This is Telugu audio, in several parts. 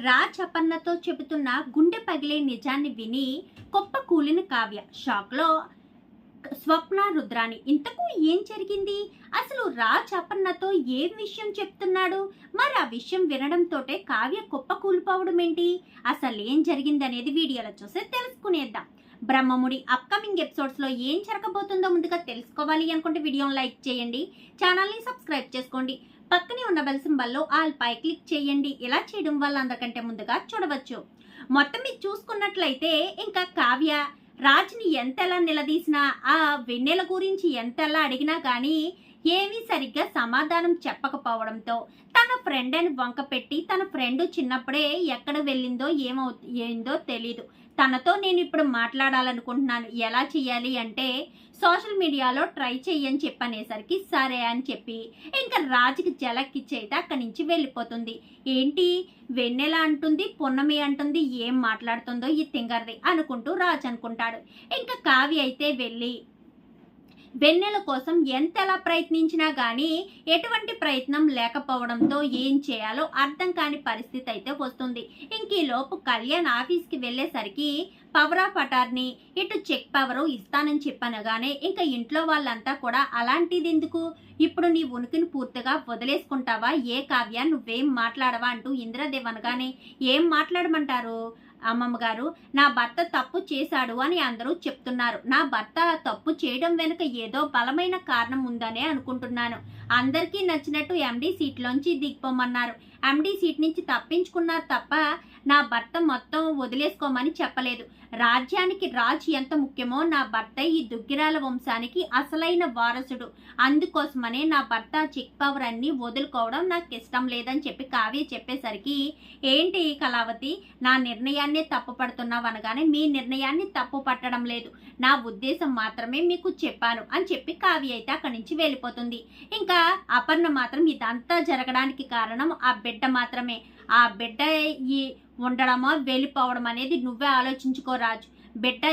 రాజ్ అపర్ణతో చెబుతున్న గుండె పగిలే నిజాన్ని విని కుప్ప కూలిన కావ్య షాక్లో. స్వప్న రుద్రాని ఇంతకు ఏం జరిగింది? అసలు రాజ్ అపర్ణతో ఏ విషయం చెప్తున్నాడు? మరి ఆ విషయం వినడంతోటే కావ్య కుప్ప కూలిపోవడం ఏంటి? అసలు ఏం జరిగిందనేది వీడియోలో చూసి తెలుసుకునేద్దాం. బ్రహ్మముడి అప్కమింగ్ ఎపిసోడ్స్లో ఏం జరగబోతుందో ముందుగా తెలుసుకోవాలి అనుకుంటే వీడియోని లైక్ చేయండి, ఛానల్ని సబ్స్క్రైబ్ చేసుకోండి, పక్కనే ఉన్న బెల్ సింబల్లో ఆల్ పై క్లిక్ చేయండి. ఇలా చేయడం వల్ల అందరికంటే ముందుగా చూడవచ్చు. మొత్తం మీరు చూసుకున్నట్లయితే ఇంకా కావ్య రాజ్ని ఎంతలా నిలదీసినా, ఆ వెన్నెల గురించి ఎంతలా అడిగినా కానీ ఏమీ సరిగ్గా సమాధానం చెప్పకపోవడంతో తన ఫ్రెండ్ అని వంక పెట్టి, తన ఫ్రెండ్ చిన్నప్పుడే ఎక్కడ వెళ్ళిందో ఏందో తెలీదు, తనతో నేను ఇప్పుడు మాట్లాడాలనుకుంటున్నాను, ఎలా చేయాలి అంటే సోషల్ మీడియాలో ట్రై చెయ్యని చెప్పనేసరికి సరే అని చెప్పి ఇంకా రాజుకి జలక్కిచ్చైతే అక్కడి నుంచి వెళ్ళిపోతుంది. ఏంటి వెన్నెల అంటుంది, పున్నమి అంటుంది, ఏం మాట్లాడుతుందో ఈ తింగర్ది అనుకుంటూ రాజు అనుకుంటాడు. ఇంకా కావ్య అయితే వెళ్ళి వెన్నెల కోసం ఎంతలా ప్రయత్నించినా కానీ ఎటువంటి ప్రయత్నం లేకపోవడంతో ఏం చేయాలో అర్థం కాని పరిస్థితి అయితే వస్తుంది. ఇంకీలోపు కళ్యాణ్ ఆఫీస్కి వెళ్ళేసరికి పవర్ ఆఫ్ అటార్నీ ఇటు చెక్ పవరు ఇస్తానని చెప్పనగానే ఇంకా ఇంట్లో వాళ్ళంతా కూడా అలాంటిది ఎందుకు, ఇప్పుడు నీ ఉనికిని పూర్తిగా వదిలేసుకుంటావా, ఏ కావ్య నువ్వేం మాట్లాడవా అంటూ ఇంద్రదేవ్ అనగానే ఏం మాట్లాడమంటారు అమ్మమ్మ గారు, నా భర్త తప్పు చేశాడు అని అందరూ చెప్తున్నారు, నా భర్త తప్పు చేయడం వెనుక ఏదో బలమైన కారణం ఉందనే అనుకుంటున్నాను, అందరికీ నచ్చినట్టు ఎండీ సీట్లోంచి దిగిపోమన్నారు, ఎండీ సీట్ నుంచి తప్పించుకున్నారు తప్ప నా భర్త మొత్తం వదిలేసుకోమని చెప్పలేదు, రాజ్యానికి రాజు ఎంత ముఖ్యమో నా భర్త ఈ దుగ్గిరాల వంశానికి అసలైన వారసుడు, అందుకోసమనే నా భర్త చెక్ పవర్ అన్ని వదులుకోవడం నాకు ఇష్టం లేదని చెప్పి కావ్య చెప్పేసరికి ఏంటి కళావతి, నా నిర్ణయాన్ని తప్పు పడుతున్నావు అనగానే మీ నిర్ణయాన్ని తప్పు పట్టడం లేదు, నా ఉద్దేశం మాత్రమే మీకు చెప్పాను అని చెప్పి కావ్య అయితే అక్కడి నుంచి వెళ్ళిపోతుంది. ఇంకా అపర్ణ మాత్రం ఇదంతా జరగడానికి కారణం ఆ బిడ్డ మాత్రమే, ఆ బిడ్డ ఈ ఉండడమో వెళ్ళిపోవడం అనేది నువ్వే ఆలోచించుకో రాజు, బిడ్డ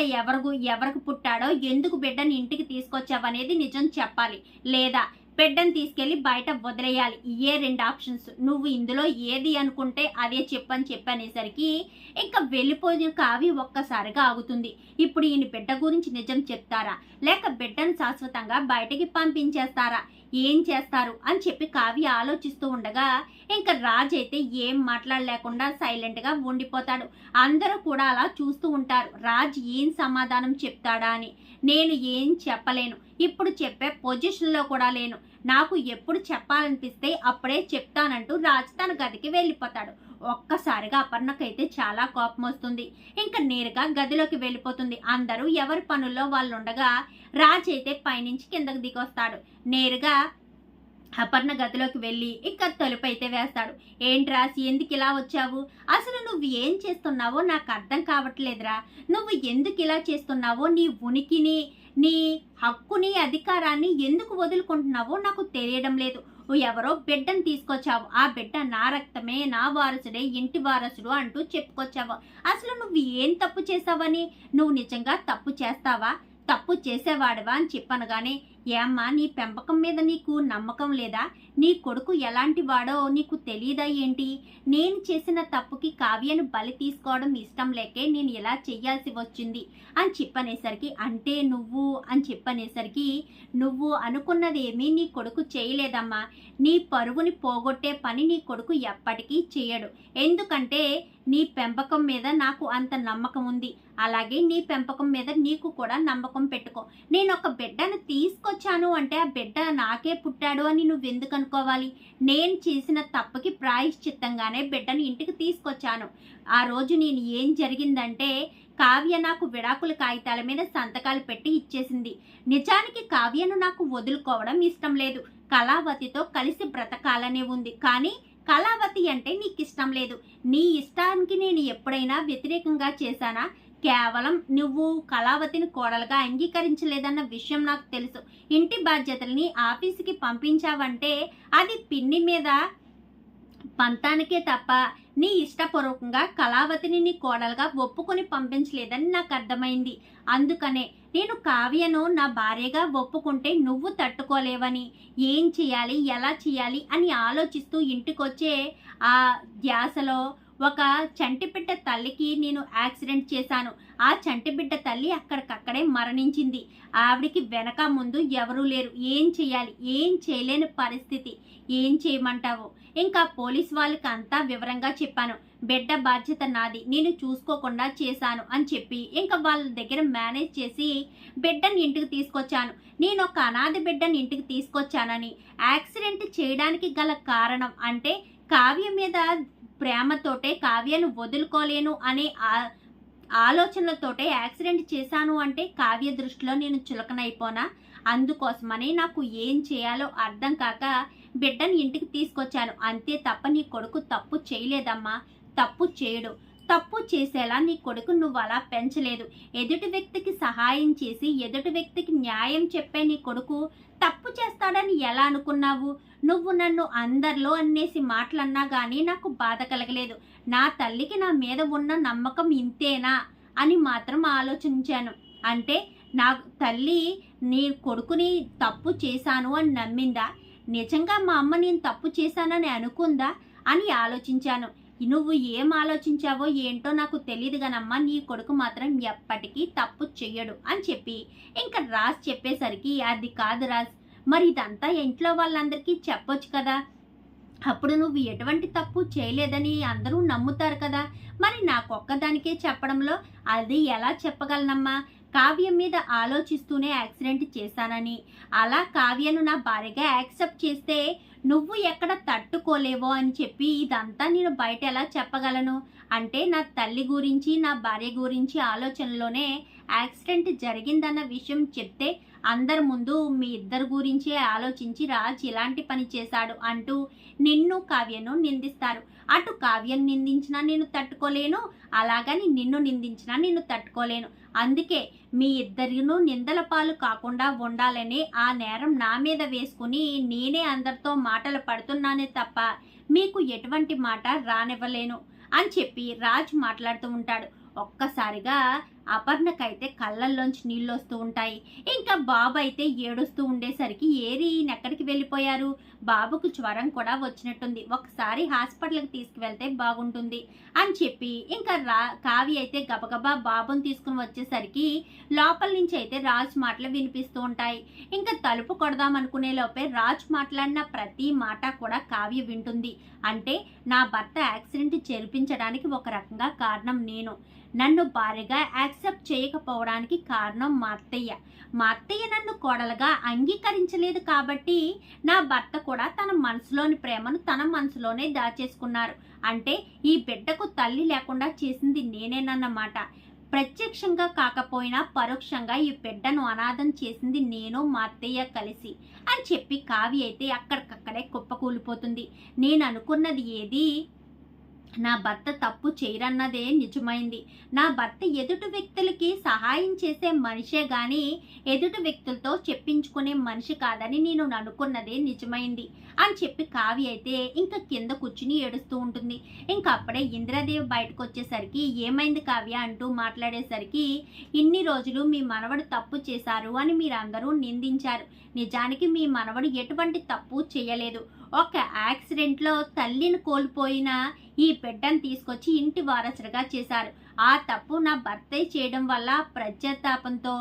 ఎవరికి పుట్టాడో, ఎందుకు బిడ్డని ఇంటికి తీసుకొచ్చావనేది నిజం చెప్పాలి, లేదా బిడ్డను తీసుకెళ్లి బయట వదిలేయాలి, ఇయే రెండు ఆప్షన్స్, నువ్వు ఇందులో ఏది అనుకుంటే అదే చెప్పని చెప్పనేసరికి ఇంకా వెళ్ళిపోయిన కావ్య ఒక్కసారిగా ఆగుతుంది. ఇప్పుడు ఈయన బిడ్డ గురించి నిజం చెప్తారా, లేక బిడ్డను శాశ్వతంగా బయటకి పంపించేస్తారా, ఏం చేస్తారు అని చెప్పి కావ్య ఆలోచిస్తూ ఉండగా ఇంకా రాజ్ అయితే ఏం మాట్లాడలేకుండా సైలెంట్గా ఉండిపోతాడు. అందరూ కూడా అలా చూస్తూ ఉంటారు, రాజ్ ఏం సమాధానం చెప్తాడా అని. నేను ఏం చెప్పలేను, ఇప్పుడు చెప్పే పొజిషన్లో కూడా లేను, నాకు ఎప్పుడు చెప్పాలనిపిస్తే అప్పుడే చెప్తానంటూ రాజ్ తన గదికి వెళ్ళిపోతాడు. ఒక్కసారిగా అపర్ణకైతే చాలా కోపం వస్తుంది. ఇంకా నేరుగా గదిలోకి వెళ్ళిపోతుంది. అందరూ ఎవరి పనుల్లో వాళ్ళు ఉండగా రాజ్ అయితే పైనుంచి కిందకు దిగొస్తాడు. నేరుగా అపర్ణ గదిలోకి వెళ్ళి ఇంకా తలుపు అయితే వేస్తాడు. ఏంటి రాసి, ఎందుకు ఇలా వచ్చావు, అసలు నువ్వు ఏం చేస్తున్నావో నాకు అర్థం కావట్లేదురా, నువ్వు ఎందుకు ఇలా చేస్తున్నావో, నీ ఉనికిని, నీ హక్కుని, అధికారాన్ని ఎందుకు వదులుకుంటున్నావో నాకు తెలియడం లేదు. ఎవరో బిడ్డను తీసుకొచ్చావు, ఆ బిడ్డ నా రక్తమే, నా వారసుడే, ఇంటి వారసుడు అంటూ చెప్పుకొచ్చావు, అసలు నువ్వు ఏం తప్పు చేసావని, నువ్వు నిజంగా తప్పు చేస్తావా, తప్పు చేసేవాడివా అని చెప్పనగానే ఏమ్మా నీ పెంపకం మీద నీకు నమ్మకం లేదా, నీ కొడుకు ఎలాంటి వాడో నీకు తెలియదా ఏంటి, నేను చేసిన తప్పుకి కావ్యను బలి తీసుకోవడం ఇష్టం లేకే నేను ఇలా చెయ్యాల్సి వచ్చింది అని చెప్పనేసరికి, అంటే నువ్వు అని చెప్పనేసరికి నువ్వు అనుకున్నదేమీ నీ కొడుకు చేయలేదమ్మా, నీ పరువుని పోగొట్టే పని నీ కొడుకు ఎప్పటికీ చేయడు, ఎందుకంటే నీ పెంపకం మీద నాకు అంత నమ్మకం ఉంది, అలాగే నీ పెంపకం మీద నీకు కూడా నమ్మకం పెట్టుకో, నేను ఒక బిడ్డను తీసుకొచ్చాను అంటే ఆ బిడ్డ నాకే పుట్టాడు అని నువ్వెందుకు అనుకోవాలి, నేను చేసిన తప్పుకి ప్రాయశ్చిత్తంగానే బిడ్డను ఇంటికి తీసుకొచ్చాను, ఆ రోజు నేను ఏం జరిగిందంటే కావ్య నాకు విడాకుల కాగితాల మీద సంతకాలు పెట్టి ఇచ్చేసింది, నిజానికి కావ్యను నాకు వదులుకోవడం ఇష్టం లేదు, కళావతితో కలిసి బ్రతకాలనే ఉంది, కానీ కళావతి అంటే నీకు ఇష్టం లేదు, నీ ఇష్టానికి నేను ఎప్పుడైనా వ్యతిరేకంగా చేశానా, కేవలం నువ్వు కళావతిని కోడలుగా అంగీకరించలేదన్న విషయం నాకు తెలుసు, ఇంటి బాధ్యతల్ని ఆఫీసుకి పంపించావంటే అది పిన్ని మీద పంతానికే తప్ప నీ ఇష్టపూర్వకంగా కళావతిని నీ కోడలుగా ఒప్పుకొని పంపించలేదని నాకు అర్థమైంది, అందుకనే నేను కావ్యను నా భార్యగా ఒప్పుకుంటే నువ్వు తట్టుకోలేవని, ఏం చేయాలి ఎలా చేయాలి అని ఆలోచిస్తూ ఇంటికొచ్చే ఆ ధ్యాసలో ఒక చంటిబిడ్డ తల్లికి నేను యాక్సిడెంట్ చేశాను. ఆ చంటిబిడ్డ తల్లి అక్కడికక్కడే మరణించింది. ఆవిడికి వెనక ముందు ఎవరూ లేరు. ఏం చేయాలి? ఏం చేయలేని పరిస్థితి. ఏం చేయమంటావు? ఇంకా పోలీస్ వాళ్ళకి అంతా వివరంగా చెప్పాను. బిడ్డ బాధ్యత నాది, నేను చూసుకోకుండా చేశాను అని చెప్పి ఇంకా వాళ్ళ దగ్గర మేనేజ్ చేసి బిడ్డని ఇంటికి తీసుకొచ్చాను. నేను ఒక అనాథ బిడ్డని ఇంటికి తీసుకొచ్చానని, యాక్సిడెంట్ చేయడానికి గల కారణం అంటే కావ్య మీద ప్రేమతోటే, కావ్యను వదులుకోలేను అనే ఆలోచనలతోటే యాక్సిడెంట్ చేశాను అంటే కావ్య దృష్టిలో నేను చులకనైపోనా? అందుకోసమని నాకు ఏం చేయాలో అర్థం కాక బిడ్డని ఇంటికి తీసుకొచ్చాను. అంతే తప్ప నీ కొడుకు తప్పు చేయలేదమ్మా. తప్పు చేయడు. తప్పు చేసేలా నీ కొడుకు నువ్వు అలా పెంచలేదు. ఎదుటి వ్యక్తికి సహాయం చేసి ఎదుటి వ్యక్తికి న్యాయం చెప్పే నీ కొడుకు తప్పు చేస్తాడని ఎలా అనుకున్నావు? నువ్వు నన్ను అందరిలో అన్నేసి మాటలన్నా కానీ నాకు బాధ కలగలేదు. నా తల్లికి నా మీద ఉన్న నమ్మకం ఇంతేనా అని మాత్రం ఆలోచించాను. అంటే నా తల్లి నీ కొడుకుని తప్పు చేశాను అని నమ్మిందా? నిజంగా మా అమ్మ నేను తప్పు చేశానని అనుకుందా అని ఆలోచించాను. నువ్వు ఏం ఆలోచించావో ఏంటో నాకు తెలియదు కానమ్మా, నీ కొడుకు మాత్రం ఎప్పటికీ తప్పు చెయ్యడు అని చెప్పి ఇంకా రాజ్ చెప్పేసరికి, అది కాదు రాజ్, మరి ఇదంతా ఇంట్లో వాళ్ళందరికీ చెప్పొచ్చు కదా, అప్పుడు నువ్వు ఎటువంటి తప్పు చేయలేదని అందరూ నమ్ముతారు కదా, మరి నాకొక్కదానికే చెప్పడంలో అది ఎలా చెప్పగలనమ్మా? కావ్య మీద ఆలోచిస్తూనే యాక్సిడెంట్ చేశానని, అలా కావ్యను నా భార్యగా యాక్సెప్ట్ చేస్తే నువ్వు ఎక్కడ తట్టుకోలేవో అని చెప్పి ఇదంతా నేను బయట ఎలా చెప్పగలను? అంటే నా తల్లి గురించి నా భార్య గురించి ఆలోచనలోనే యాక్సిడెంట్ జరిగిందన్న విషయం చెప్తే అందరి ముందు మీ ఇద్దరు గురించే ఆలోచించి రాజ్ ఇలాంటి పని చేశాడు అంటూ నిన్ను కావ్యను నిందిస్తారు. అటు కావ్యను నిందించినా నేను తట్టుకోలేను, అలాగని నిన్ను నిందించినా నేను తట్టుకోలేను. అందుకే మీ ఇద్దరిను నిందల పాలు కాకుండా ఉండాలని ఆ నేరం నా మీద వేసుకుని నేనే అందరితో మాటలు పడుతున్నానే తప్ప మీకు ఎటువంటి మాట రానివ్వలేను అని చెప్పి రాజ్ మాట్లాడుతూ ఉంటాడు. ఒక్కసారిగా అపర్ణకైతే కళ్ళల్లోంచి నీళ్ళు వస్తూ ఉంటాయి. ఇంకా బాబు అయితే ఏడుస్తూ ఉండేసరికి ఏరి ఎక్కడికి వెళ్ళిపోయారు? బాబుకు జ్వరం కూడా వచ్చినట్టుంది, ఒకసారి హాస్పిటల్కి తీసుకువెళ్తే బాగుంటుంది అని చెప్పి ఇంకా కావ్య అయితే గబగబా బాబుని తీసుకుని వచ్చేసరికి లోపల నుంచి అయితే రాజ్ మాటలు వినిపిస్తూ ఉంటాయి. ఇంకా తలుపు కొడదాం అనుకునే లోపే రాజ్ మాట్లాడిన ప్రతి మాట కూడా కావ్య వింటుంది. అంటే నా భర్త యాక్సిడెంట్ చేర్పించడానికి ఒక రకంగా కారణం నేను, నన్ను భార్యగా యాక్సెప్ట్ చేయకపోవడానికి కారణం మా అత్తయ్య. మా అత్తయ్య నన్ను కోడలుగా అంగీకరించలేదు కాబట్టి నా భర్త కూడా తన మనసులోని ప్రేమను తన మనసులోనే దాచేసుకున్నారు. అంటే ఈ బిడ్డకు తల్లి లేకుండా చేసింది నేనేనన్నమాట. ప్రత్యక్షంగా కాకపోయినా పరోక్షంగా ఈ బిడ్డను అనాథం చేసింది నేను మా అత్తయ్య కలిసి అని చెప్పి కావ్య అయితే అక్కడికక్కడే కుప్పకూలిపోతుంది. నేను అనుకున్నది ఏది, నా భర్త తప్పు చేయరన్నదే నిజమైంది. నా భర్త ఎదుటి వ్యక్తులకి సహాయం చేసే మనిషే గాని ఎదుటి వ్యక్తులతో చెప్పించుకునే మనిషి కాదని నేను అనుకున్నదే నిజమైంది అని చెప్పి కావ్య అయితే ఇంకా కింద కూర్చుని ఏడుస్తూ ఉంటుంది. ఇంకా అప్పుడే ఇంద్రదేవి బయటకు వచ్చేసరికి ఏమైంది కావ్య అంటూ మాట్లాడేసరికి, ఇన్ని రోజులు మీ మనవడు తప్పు చేశారు అని మీరందరూ నిందించారు. నిజానికి మీ మనవడు ఎటువంటి తప్పు చేయలేదు. ఒక యాక్సిడెంట్లో తల్లిని కోల్పోయిన ఈ బిడ్డను తీసుకొచ్చి ఇంటి వారసుడిగా చేశారు. ఆ తప్పు నా భర్తే చేయడం వల్ల పశ్చాత్తాపంతో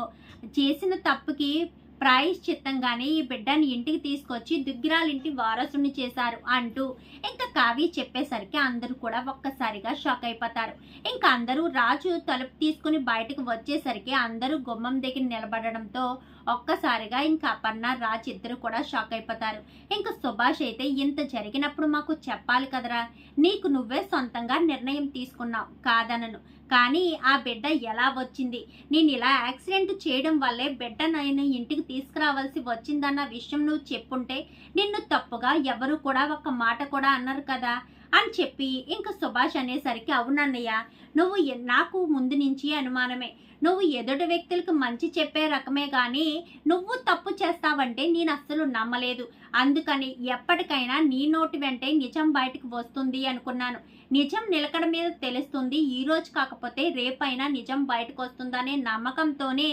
చేసిన తప్పుకి ప్రాయశ్చిత్తంగానే ఈ బిడ్డని ఇంటికి తీసుకొచ్చి దుగ్గిరాలింటి వారసుని చేశారు అంటూ ఇంకా కావ్య చెప్పేసరికి అందరూ కూడా ఒక్కసారిగా షాక్ అయిపోతారు. ఇంకా అందరూ రాజు తలుపు తీసుకుని బయటకు వచ్చేసరికి అందరూ గుమ్మం దగ్గర నిలబడడంతో ఒక్కసారిగా ఇంకా అపర్ణ రాజ్ ఇద్దరు కూడా షాక్ అయిపోతారు. ఇంకా సుభాష్ అయితే ఇంత జరిగినప్పుడు మాకు చెప్పాలి కదరా, నీకు నువ్వే సొంతంగా నిర్ణయం తీసుకున్నావు కాదనను, కానీ ఆ బిడ్డ ఎలా వచ్చింది, నేను ఇలా యాక్సిడెంట్ చేయడం వల్లే బిడ్డ నేను ఇంటికి తీసుకురావాల్సి వచ్చిందన్న విషయం నువ్వు చెప్పుంటే నిన్ను తప్పుగా ఎవరు కూడా ఒక్క మాట కూడా అన్నారు కదా అని చెప్పి ఇంకా సుభాష్ అనేసరికి, అవునన్నయ్య నువ్వు నాకు ముందు నుంచి అనుమానమే, నువ్వు ఎదుటి వ్యక్తులకు మంచి చెప్పే రకమే కానీ నువ్వు తప్పు చేస్తావంటే నేను అస్సలు నమ్మలేదు. అందుకని ఎప్పటికైనా నీ నోటి వెంటే నిజం బయటకు వస్తుంది అనుకున్నాను. నిజం నిలకడ మీద తెలుస్తుంది, ఈ రోజు కాకపోతే రేపైనా నిజం బయటకు వస్తుందనే నమ్మకంతోనే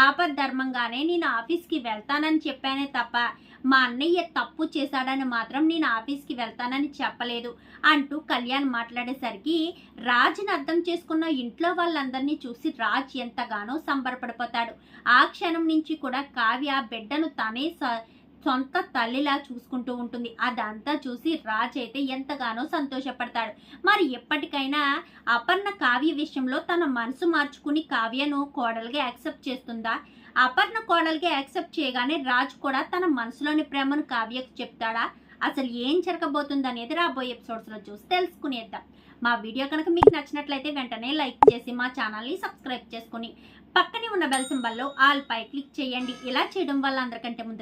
ఆపద్ధర్మంగానే నేను ఆఫీస్కి వెళ్తానని చెప్పానే తప్ప మా అన్నయ్య తప్పు చేశాడని మాత్రం నేను ఆఫీస్కి వెళ్తానని చెప్పలేదు అంటూ కళ్యాణ్ మాట్లాడేసరికి రాజ్ని అర్థం చేసుకున్న ఇంట్లో వాళ్ళందరినీ చూసి రాజ్ ఎంతగానో సంబరపడిపోతాడు. ఆ క్షణం నుంచి కూడా కావ్య బిడ్డను తనే సొంత తల్లిలా చూసుకుంటూ ఉంటుంది. అదంతా చూసి రాజ్ అయితే ఎంతగానో సంతోషపడతాడు. మరి ఎప్పటికైనా అపర్ణ కావ్య విషయంలో తన మనసు మార్చుకుని కావ్యను కోడలుగా యాక్సెప్ట్ చేస్తుందా? అపర్ణ కోడలుగా యాక్సెప్ట్ చేయగానే రాజ్ కూడా తన మనసులోని ప్రేమను కావ్యకు చెప్తాడా? అసలు ఏం జరగబోతుంది అనేది రాబోయే ఎపిసోడ్స్లో చూసి తెలుసుకునేద్దాం. మా వీడియో కనుక మీకు నచ్చినట్లయితే వెంటనే లైక్ చేసి మా ఛానల్ని సబ్స్క్రైబ్ చేసుకుని పక్కనే ఉన్న బెల్ సింబల్లో ఆల్ పై క్లిక్ చేయండి. ఇలా చేయడం వల్ల అందరికంటే ముందుగా